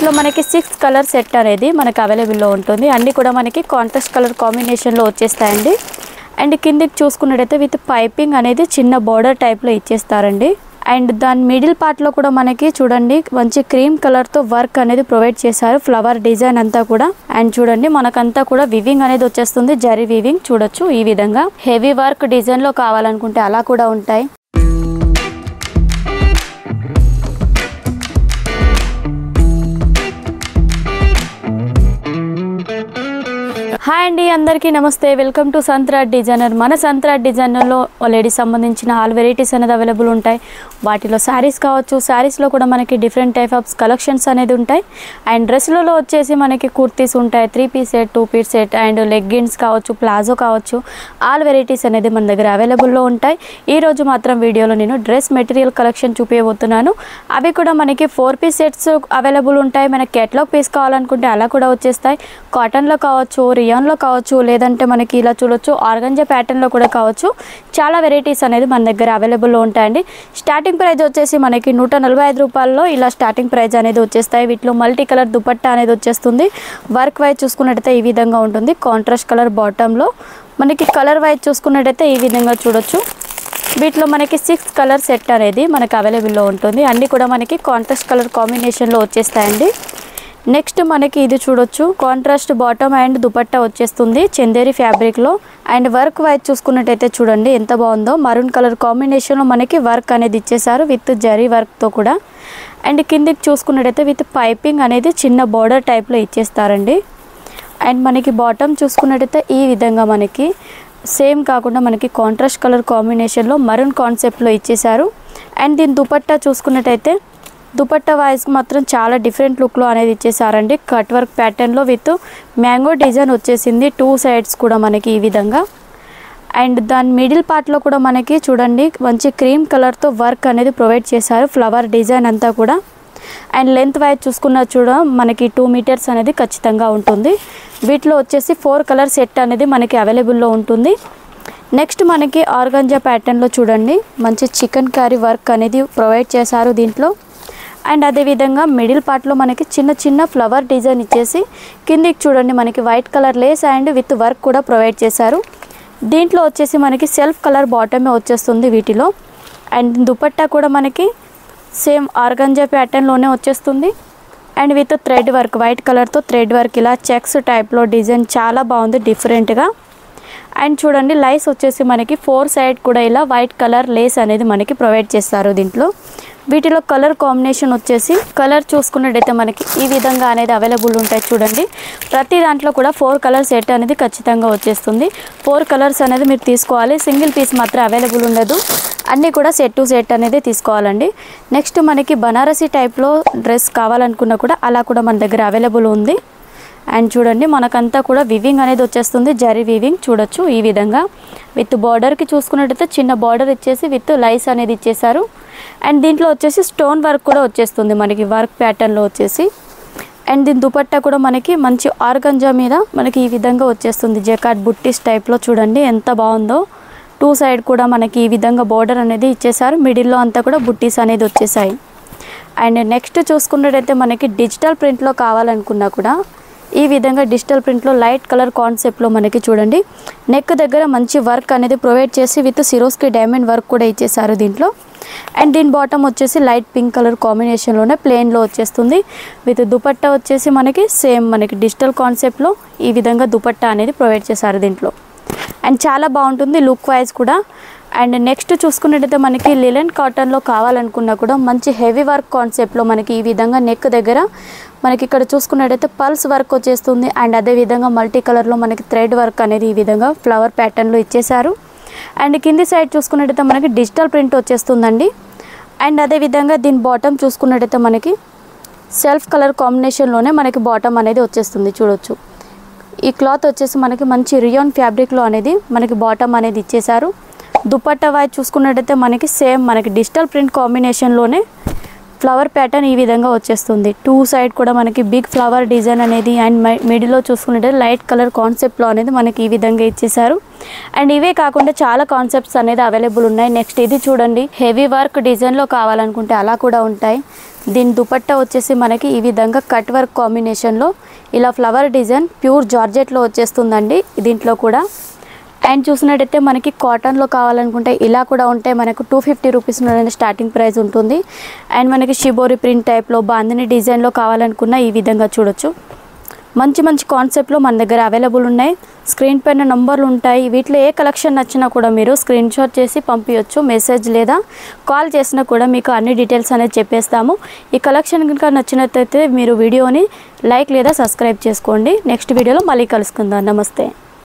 వీటిలో మనకి 6 colour set అనేది మనకి అవైలబుల్లో ఉంటుంది. అన్నీ కూడా మనకి కాంట్రాస్ట్ కలర్ కాంబినేషన్లో వచ్చేస్తాయండి. అండ్ కిందకి చూసుకున్నట్టయితే విత్ పైపింగ్ అనేది చిన్న బోర్డర్ టైప్లో ఇచ్చేస్తారండి. అండ్ దాని మిడిల్ పార్ట్లో కూడా మనకి చూడండి మంచి క్రీమ్ కలర్తో వర్క్ అనేది ప్రొవైడ్ చేశారు, ఫ్లవర్ డిజైన్ అంతా కూడా. అండ్ చూడండి మనకంతా కూడా వివింగ్ అనేది వచ్చేస్తుంది, జరీ వివింగ్ చూడొచ్చు. ఈ విధంగా హెవీ వర్క్ డిజైన్లో కావాలనుకుంటే అలా కూడా ఉంటాయి. హాయ్ అండి, అందరికీ నమస్తే. వెల్కమ్ టు సంత్రాట్ డిజైనర్. మన సంత్రాట్ డిజైనర్లో లేడీస్ సంబంధించిన ఆల్ వెరైటీస్ అనేది అవైలబుల్ ఉంటాయి. వాటిలో శారీస్ కావచ్చు, శారీస్లో కూడా మనకి డిఫరెంట్ టైప్ ఆఫ్ కలెక్షన్స్ అనేది ఉంటాయి. అండ్ డ్రెస్లలో వచ్చేసి మనకి కుర్తీస్ ఉంటాయి, 3 piece set, 2 piece set, and leggings కావచ్చు, ప్లాజో కావచ్చు, ఆల్ వెరైటీస్ అనేది మన దగ్గర అవైలబుల్లో ఉంటాయి. ఈరోజు మాత్రం వీడియోలో నేను డ్రెస్ మెటీరియల్ కలెక్షన్ చూపించబోతున్నాను. అవి కూడా మనకి 4 పీస్ సెట్స్ అవైలబుల్ ఉంటాయి. మనకి కేటలాగ్ పీస్ కావాలనుకుంటే అలా కూడా వచ్చేస్తాయి. కాటన్లో కావచ్చు, రియాన్లో కావచ్చు, లేదంటే మనకి ఇలా చూడొచ్చు ఆర్గంజా ప్యాటర్న్లో కూడా కావచ్చు. చాలా వెరైటీస్ అనేది మన దగ్గర అవైలబుల్లో ఉంటాయండి. స్టార్టింగ్ ప్రైస్ వచ్చేసి మనకి 145 రూపాయల్లో ఇలా స్టార్టింగ్ ప్రైస్ అనేది వచ్చేస్తాయి. వీటిలో మల్టీ కలర్ దుపట్టా అనేది వచ్చేస్తుంది. వర్క్ వైజ్ చూసుకున్నట్టయితే ఈ విధంగా ఉంటుంది. కాంట్రాస్ట్ కలర్ బాటంలో మనకి కలర్ వైజ్ చూసుకున్నట్టయితే ఈ విధంగా చూడొచ్చు. వీటిలో మనకి 6 కలర్ సెట్ అనేది మనకి అవైలబుల్లో ఉంటుంది. అన్నీ కూడా మనకి కాంట్రాస్ట్ కలర్ కాంబినేషన్లో వచ్చేస్తాయండి. నెక్స్ట్ మనకి ఇది చూడొచ్చు, కాంట్రాస్ట్ బాటమ్ అండ్ దుపట్టా వచ్చేస్తుంది చందేరి ఫ్యాబ్రిక్లో. అండ్ వర్క్ వైజ్ చూసుకున్నట్టయితే చూడండి ఎంత బాగుందో. మరూన్ కలర్ కాంబినేషన్లో మనకి వర్క్ అనేది ఇచ్చేసారు విత్ జరీ వర్క్తో కూడా. అండ్ కిందికి చూసుకున్నట్టయితే విత్ పైపింగ్ అనేది చిన్న బోర్డర్ టైప్లో ఇచ్చేస్తారండి. అండ్ మనకి బాటమ్ చూసుకున్నట్టయితే ఈ విధంగా మనకి సేమ్ కాకుండా మనకి కాంట్రాస్ట్ కలర్ కాంబినేషన్లో మరూన్ కాన్సెప్ట్లో ఇచ్చేసారు. అండ్ దీని దుపట్టా చూసుకున్నట్టయితే దుపట్టా వాయిస్ మాత్రం చాలా డిఫరెంట్ లుక్లో అనేది ఇచ్చేసారండి. కట్ వర్క్ ప్యాటర్న్లో విత్ మ్యాంగో డిజైన్ వచ్చేసింది 2 సైడ్స్ కూడా మనకి ఈ విధంగా. అండ్ దాని మిడిల్ పార్ట్లో కూడా మనకి చూడండి మంచి క్రీమ్ కలర్తో వర్క్ అనేది ప్రొవైడ్ చేశారు, ఫ్లవర్ డిజైన్ అంతా కూడా. అండ్ లెంత్ వైజ్ చూసుకున్న మనకి 2 మీటర్స్ అనేది ఖచ్చితంగా ఉంటుంది. వీటిలో వచ్చేసి 4 కలర్ సెట్ అనేది మనకి అవైలబుల్లో ఉంటుంది. నెక్స్ట్ మనకి ఆర్గంజా ప్యాటర్న్లో చూడండి మంచి చికెన్ కర్రీ వర్క్ అనేది ప్రొవైడ్ చేశారు దీంట్లో. అండ్ అదేవిధంగా మిడిల్ పార్ట్లో మనకి చిన్న చిన్న ఫ్లవర్ డిజైన్ ఇచ్చేసి కిందికి చూడండి మనకి white colour Lay's and with work కూడా ప్రొవైడ్ చేశారు. దీంట్లో వచ్చేసి మనకి సెల్ఫ్ కలర్ బాటమే వచ్చేస్తుంది వీటిలో. అండ్ దుపట్టా కూడా మనకి సేమ్ ఆర్గంజా ప్యాటర్న్లోనే వచ్చేస్తుంది. And with thread work, white కలర్తో థ్రెడ్ వర్క్ ఇలా చెక్స్ టైప్లో డిజైన్ చాలా బాగుంది డిఫరెంట్గా. అండ్ చూడండి లైస్ వచ్చేసి మనకి 4 సైడ్ కూడా ఇలా వైట్ కలర్ లేస్ అనేది మనకి ప్రొవైడ్ చేస్తారు దీంట్లో. వీటిలో కలర్ కాంబినేషన్ వచ్చేసి కలర్ చూసుకున్నట్టయితే మనకి ఈ విధంగా అనేది అవైలబుల్ ఉంటాయి చూడండి. ప్రతి దాంట్లో కూడా 4 కలర్ సెట్ అనేది ఖచ్చితంగా వచ్చేస్తుంది. 4 కలర్స్ అనేది మీరు తీసుకోవాలి, సింగిల్ పీస్ మాత్రం అవైలబుల్ ఉండదు. అన్నీ కూడా సెట్ టు సెట్ అనేది తీసుకోవాలండి. నెక్స్ట్ మనకి బనారసీ టైప్లో డ్రెస్ కావాలనుకున్నా కూడా అలా కూడా మన దగ్గర అవైలబుల్ ఉంది. అండ్ చూడండి మనకంతా కూడా వివింగ్ అనేది వచ్చేస్తుంది, జరీ వివింగ్ చూడొచ్చు ఈ విధంగా. విత్ బార్డర్కి చూసుకున్నట్టయితే చిన్న బార్డర్ ఇచ్చేసి విత్ లైస్ అనేది ఇచ్చేసారు. అండ్ దీంట్లో వచ్చేసి స్టోన్ వర్క్ కూడా వచ్చేస్తుంది మనకి వర్క్ ప్యాటర్న్లో వచ్చేసి. అండ్ దీని దుపట్టా కూడా మనకి మంచి ఆర్గంజా మీద మనకి ఈ విధంగా వచ్చేస్తుంది, జకాట్ బుట్టీస్ టైప్లో చూడండి ఎంత బాగుందో. 2 సైడ్ కూడా మనకి ఈ విధంగా బార్డర్ అనేది ఇచ్చేసారు, మిడిల్లో అంతా కూడా బుట్టీస్ అనేది వచ్చేసాయి. అండ్ నెక్స్ట్ చూసుకున్నట్టయితే మనకి డిజిటల్ ప్రింట్లో కావాలనుకున్నా కూడా ఈ విధంగా డిజిటల్ ప్రింట్లో లైట్ కలర్ కాన్సెప్ట్లో మనకి చూడండి నెక్ దగ్గర మంచి వర్క్ అనేది ప్రొవైడ్ చేసి విత్ సిరోస్కి డైమండ్ వర్క్ కూడా ఇచ్చేసారు దీంట్లో. అండ్ దీని బాటమ్ వచ్చేసి లైట్ పింక్ కలర్ కాంబినేషన్లోనే ప్లెయిన్లో వచ్చేస్తుంది. విత్ దుపట్టా వచ్చేసి మనకి సేమ్ మనకి డిజిటల్ కాన్సెప్ట్లో ఈ విధంగా దుపట్టా అనేది ప్రొవైడ్ చేశారు దీంట్లో. అండ్ చాలా బాగుంటుంది లుక్ వైజ్ కూడా. అండ్ నెక్స్ట్ చూసుకున్నట్టయితే మనకి లిలెన్ కాటన్లో కావాలనుకున్నా కూడా మంచి హెవీ వర్క్ కాన్సెప్ట్లో మనకి ఈ విధంగా నెక్ దగ్గర మనకి ఇక్కడ చూసుకున్నట్టయితే పల్స్ వర్క్ వచ్చేస్తుంది. అండ్ అదేవిధంగా మల్టీ కలర్లో మనకి థ్రెడ్ వర్క్ అనేది ఈ విధంగా ఫ్లవర్ ప్యాటర్న్లో ఇచ్చేసారు. అండ్ కింది సైడ్ చూసుకున్నట్టయితే మనకి డిజిటల్ ప్రింట్ వచ్చేస్తుందండి. అండ్ అదేవిధంగా దీని బాటమ్ చూసుకున్నట్టయితే మనకి సెల్ఫ్ కలర్ కాంబినేషన్లోనే మనకి బాటమ్ అనేది వచ్చేస్తుంది చూడొచ్చు. ఈ క్లాత్ వచ్చేసి మనకి మంచి రియాన్ ఫ్యాబ్రిక్లో అనేది మనకి బాటమ్ అనేది ఇచ్చేసారు. దుపట్టా వైజ్ చూసుకున్నట్టయితే మనకి సేమ్ మనకి డిజిటల్ ప్రింట్ కాంబినేషన్లోనే ఫ్లవర్ ప్యాటర్న్ ఈ విధంగా వచ్చేస్తుంది. 2 సైడ్ కూడా మనకి బిగ్ ఫ్లవర్ డిజైన్ అనేది అండ్ మిడిల్లో చూసుకున్నట్టే లైట్ కలర్ కాన్సెప్ట్లో అనేది మనకి ఈ విధంగా ఇచ్చేసారు. అండ్ ఇవే కాకుండా చాలా కాన్సెప్ట్స్ అనేది అవైలబుల్ ఉన్నాయి. నెక్స్ట్ ఇది చూడండి, హెవీ వర్క్ డిజైన్లో కావాలనుకుంటే అలా కూడా ఉంటాయి. దీని దుపట్టా వచ్చేసి మనకి ఈ విధంగా కట్ వర్క్ కాంబినేషన్లో ఇలా ఫ్లవర్ డిజైన్ ప్యూర్ జార్జెట్లో వచ్చేస్తుందండి దీంట్లో కూడా. అండ్ చూసినట్టయితే మనకి కాటన్లో కావాలనుకుంటే ఇలా కూడా ఉంటే మనకు 250 రూపీస్ నుండి స్టార్టింగ్ ప్రైస్ ఉంటుంది. అండ్ మనకి షిబోరి ప్రింట్ టైప్లో బాందిని డిజైన్లో కావాలనుకున్న ఈ విధంగా చూడొచ్చు. మంచి మంచి కాన్సెప్ట్లో మన దగ్గర అవైలబుల్ ఉన్నాయి. స్క్రీన్ పైన నంబర్లు ఉంటాయి. వీటిలో ఏ కలెక్షన్ నచ్చినా కూడా మీరు స్క్రీన్ షాట్ చేసి పంపించవచ్చు. మెసేజ్ లేదా కాల్ చేసినా కూడా మీకు అన్ని డీటెయిల్స్ అనేది చెప్పేస్తాము. ఈ కలెక్షన్ కనుక నచ్చినట్లయితే మీరు వీడియోని లైక్ లేదా సబ్స్క్రైబ్ చేసుకోండి. నెక్స్ట్ వీడియోలో మళ్ళీ కలుసుకుందాం. నమస్తే.